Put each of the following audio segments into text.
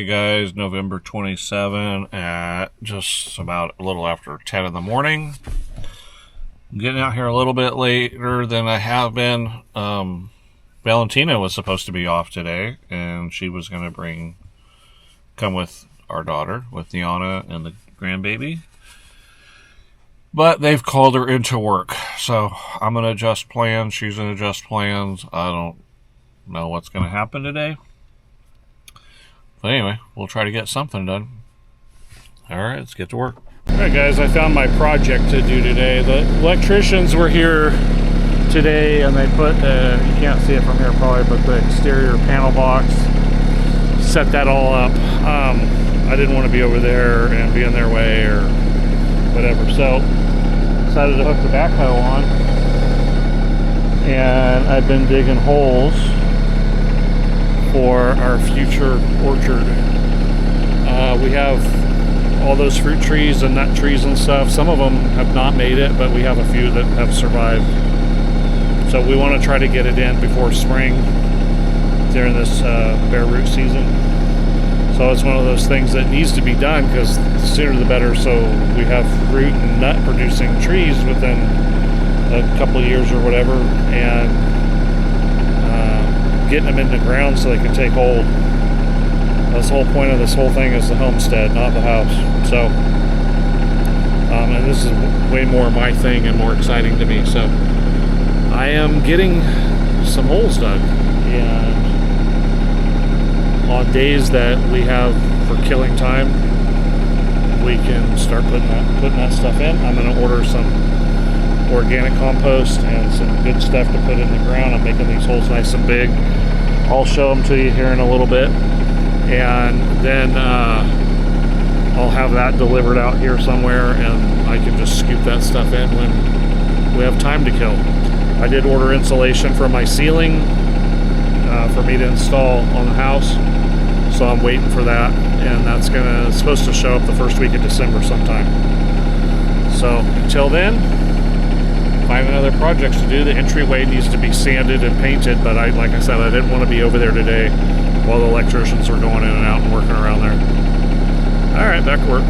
Hey guys, November 27 at just about a little after 10 in the morning. I'm getting out here a little bit later than I have been. Valentina was supposed to be off today, and she was going to come with our daughter, with Niana and the grandbaby. But they've called her into work, so I'm going to adjust plans. She's going to adjust plans. I don't know what's going to happen today. But anyway, we'll try to get something done. Alright, let's get to work. Alright guys, I found my project to do today. The electricians were here today and they put, you can't see it from here probably, but the exterior panel box, set that all up. I didn't want to be over there and be in their way or whatever, so decided to hook the backhoe on. And I've been digging holes for our future orchard. We have all those fruit trees and nut trees and stuff. Some of them have not made it, but we have a few that have survived. So we want to try to get it in before spring during this bare root season. So it's one of those things that needs to be done because the sooner the better, so we have fruit and nut producing trees within a couple of years or whatever, and getting them in the ground so they can take hold. That's the whole point of this whole thing, is the homestead, not the house. So, and this is way more my thing and more exciting to me. So, I am getting some holes dug, and on days that we have for killing time, we can start putting that stuff in. I'm going to order some organic compost and some good stuff to put in the ground. I'm making these holes nice and big. I'll show them to you here in a little bit, and then I'll have that delivered out here somewhere, and I can just scoop that stuff in when we have time to kill. I did order insulation for my ceiling for me to install on the house, so I'm waiting for that, and that's supposed to show up the first week of December sometime. So until then, finding other projects to do. The entryway needs to be sanded and painted, but like I said, I didn't want to be over there today while the electricians were going in and out and working around there. All right, back to work.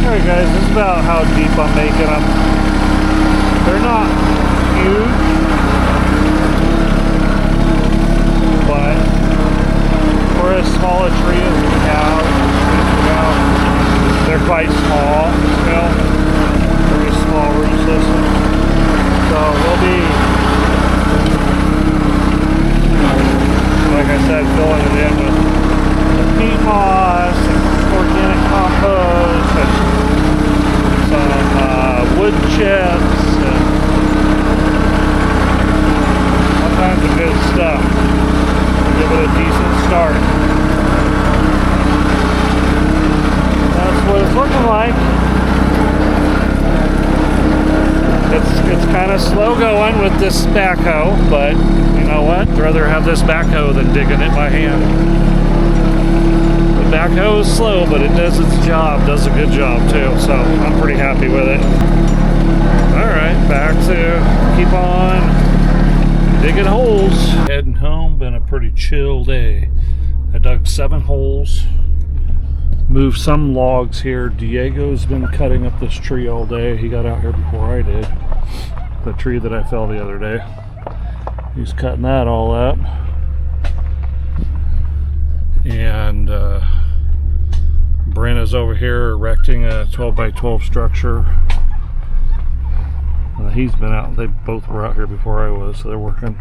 Alright guys, this is about how deep I'm making them. They're not huge, but for as small a tree as we have, they're quite small, very small root system. So we'll be, like I said, filling it in with peat moss and organic compost and some wood chips and all kinds of good stuff to give it a decent start. That's what it's looking like. It's kind of slow going with this backhoe, but you know what? I'd rather have this backhoe than digging it by hand. Backhoe is slow, but it does its job, does a good job too, so I'm pretty happy with it. Alright, back to keep on digging holes. Heading home, been a pretty chill day. I dug 7 holes, moved some logs here. Diego's been cutting up this tree all day. He got out here before I did. The tree that I fell the other day. He's cutting that all up. And Brenna's over here erecting a 12 by 12 structure. He's been out, they both were out here before I was, so they're working.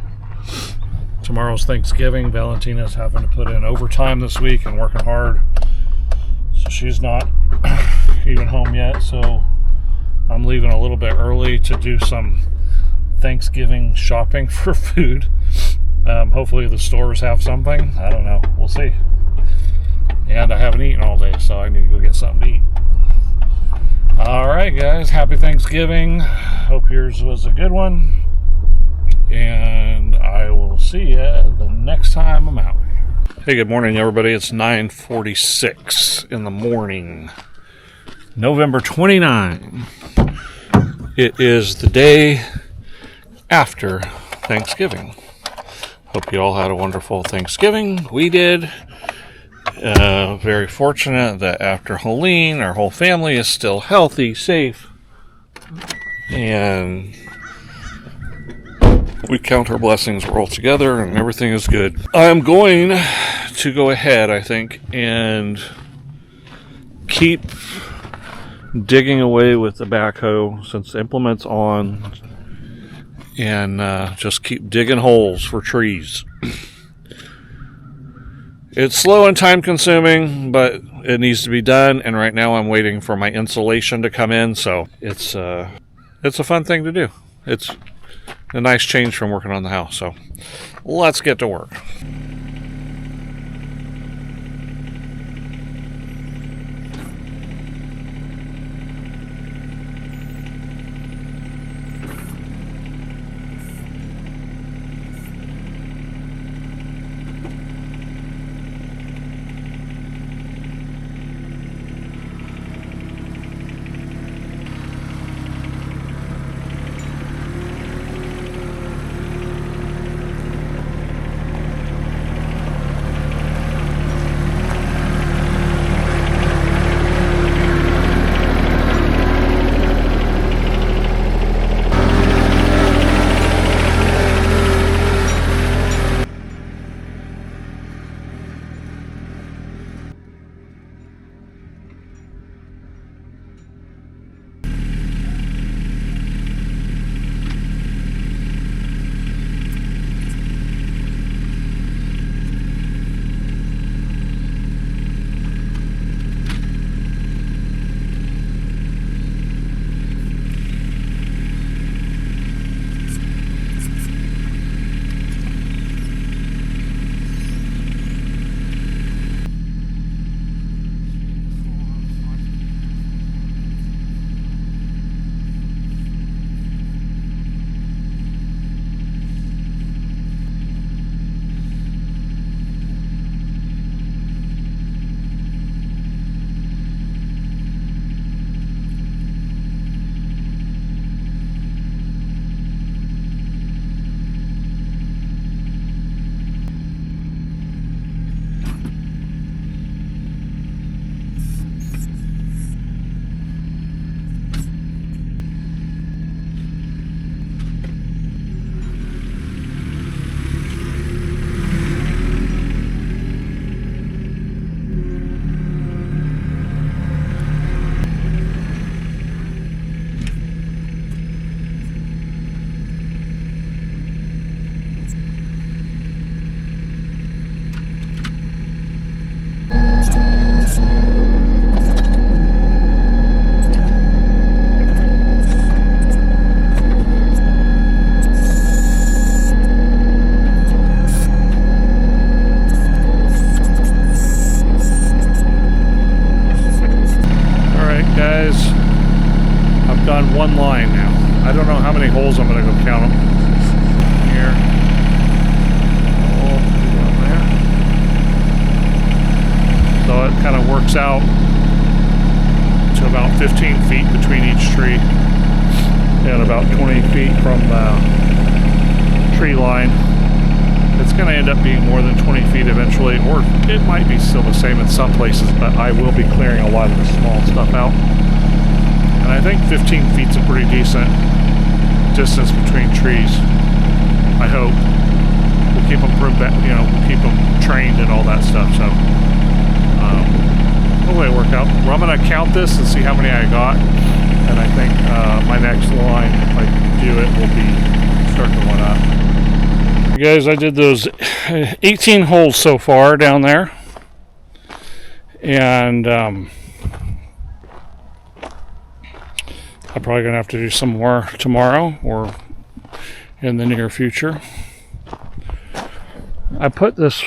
Tomorrow's Thanksgiving. Valentina's having to put in overtime this week and working hard. So she's not even home yet, so I'm leaving a little bit early to do some Thanksgiving shopping for food. Hopefully the stores have something. I don't know. We'll see. And I haven't eaten all day, so I need to go get something to eat. Alright guys, happy Thanksgiving. Hope yours was a good one. And I will see you the next time I'm out. Hey, good morning everybody. It's 9:46 in the morning. November 29. It is the day after Thanksgiving. Hope you all had a wonderful Thanksgiving. We did. Very fortunate that after Helene, our whole family is still healthy, safe, and we count our blessings. We're all together and everything is good. I'm going to go ahead, I think, and keep digging away with the backhoe since the implement's on, and just keep digging holes for trees. It's slow and time consuming, but it needs to be done, and right now I'm waiting for my insulation to come in, so it's a fun thing to do. It's a nice change from working on the house, so let's get to work. One line now. I don't know how many holes I'm going to go count them. Here. Oh, down there. So it kind of works out to about 15 feet between each tree and about 20 feet from the tree line. It's going to end up being more than 20 feet eventually, or it might be still the same in some places, but I will be clearing a lot of the small stuff out. And I think 15 feet's a pretty decent distance between trees. I hope. We'll keep them we'll keep them trained and all that stuff. So hopefully it'll work out. Well, I'm going to count this and see how many I got. And I think my next line, if I do it, will be starting one up. Guys, I did those 18 holes so far down there. And I'm probably going to have to do some more tomorrow or in the near future. I put this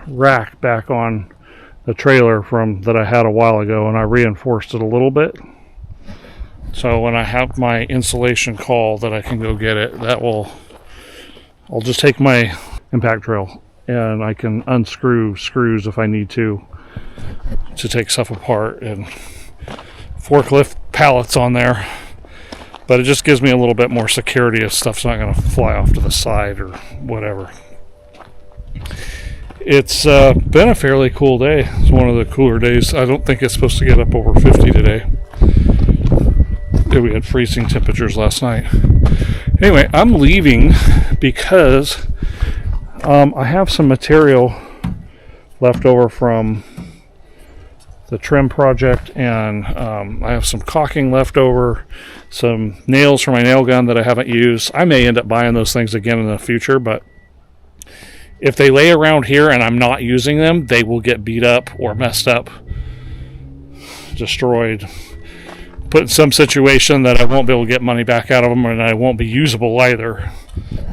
rack back on the trailer that I had a while ago, and I reinforced it a little bit. So when I have my insulation call that I can go get it, I'll just take my impact drill and I can unscrew screws if I need to take stuff apart and forklift pallets on there. But it just gives me a little bit more security if stuff's not going to fly off to the side or whatever. It's been a fairly cool day. It's one of the cooler days. I don't think it's supposed to get up over 50 today. We had freezing temperatures last night. Anyway, I'm leaving because I have some material left over from the trim project, and I have some caulking left over, some nails for my nail gun that I haven't used. I may end up buying those things again in the future, but if they lay around here and I'm not using them, they will get beat up or messed up, destroyed, put in some situation that I won't be able to get money back out of them, and I won't be usable either.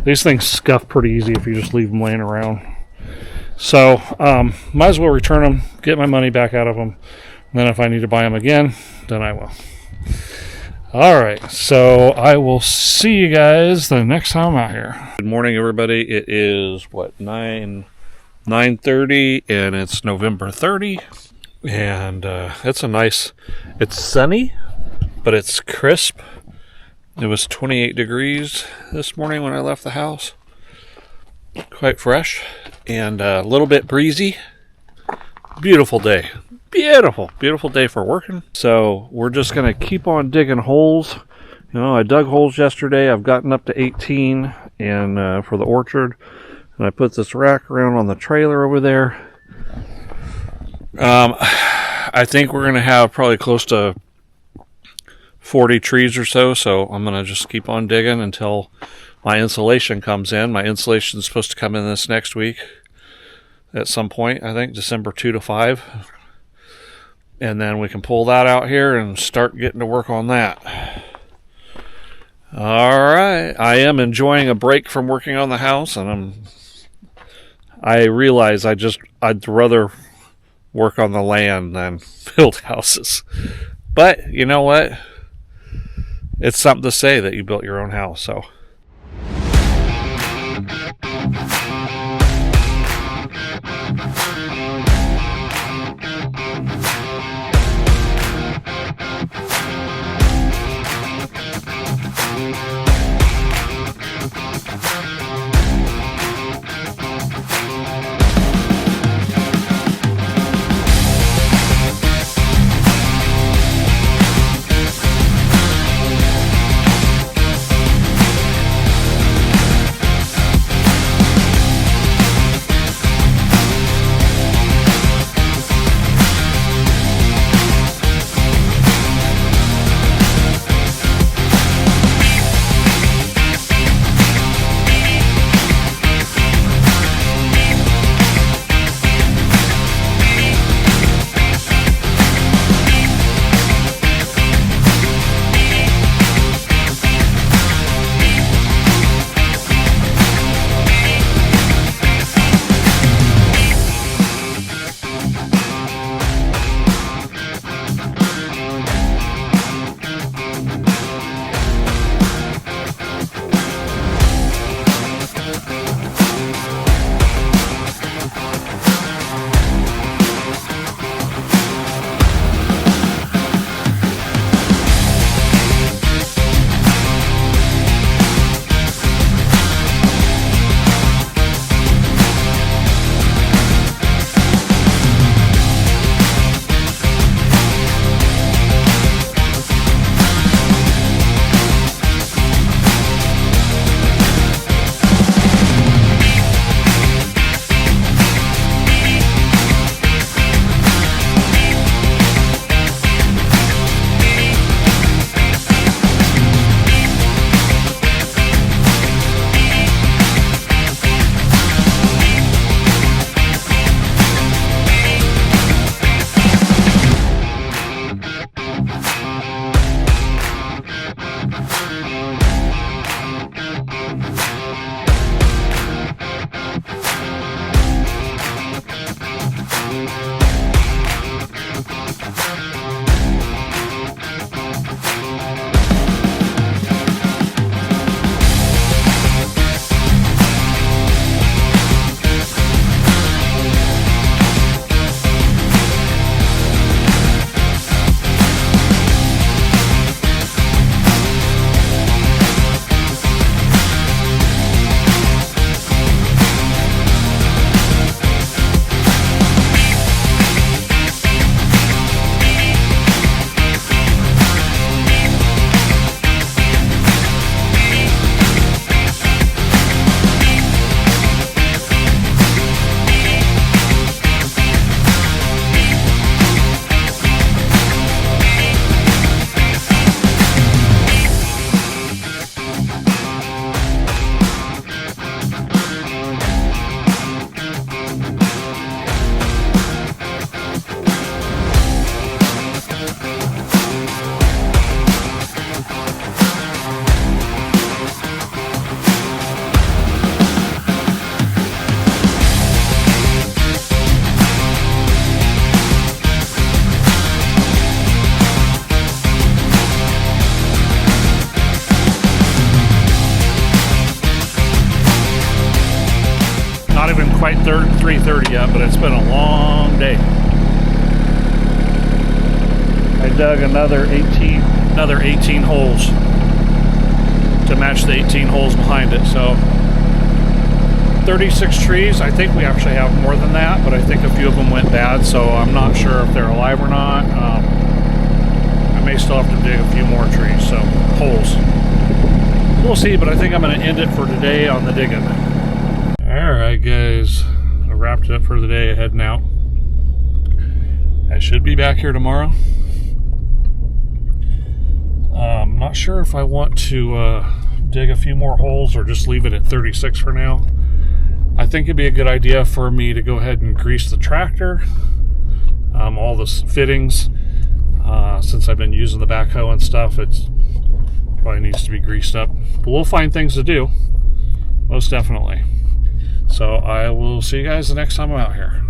These things scuff pretty easy if you just leave them laying around. So, might as well return them, get my money back out of them, and then if I need to buy them again, then I will. Alright, so I will see you guys the next time I'm out here. Good morning, everybody. It is, 9:30, and it's November 30, and it's sunny, but it's crisp. It was 28 degrees this morning when I left the house. Quite fresh and a little bit breezy. Beautiful day. Beautiful day for working. So we're just going to keep on digging holes. I dug holes yesterday. I've gotten up to 18 and for the orchard. And I put this rack around on the trailer over there. I think we're going to have probably close to 40 trees or so. So I'm going to just keep on digging until my insulation comes in. My insulation is supposed to come in this next week at some point, I think December 2 to 5. And then we can pull that out here and start getting to work on that. All right. I am enjoying a break from working on the house, and I realize I'd rather work on the land than build houses. But you know what? It's something to say that you built your own house, so. quite 3:30 yet, but it's been a long day. I dug another 18 holes to match the 18 holes behind it. So 36 trees. I think we actually have more than that, but I think a few of them went bad, so I'm not sure if they're alive or not. I may still have to dig a few more trees, so holes. We'll see, but I think I'm going to end it for today on the digging. Alright guys, I wrapped it up for the day, heading out. I should be back here tomorrow. I'm not sure if I want to dig a few more holes or just leave it at 36 for now. I think it'd be a good idea for me to go ahead and grease the tractor, all the fittings. Since I've been using the backhoe and stuff, it probably needs to be greased up. But we'll find things to do, most definitely. So I will see you guys the next time I'm out here.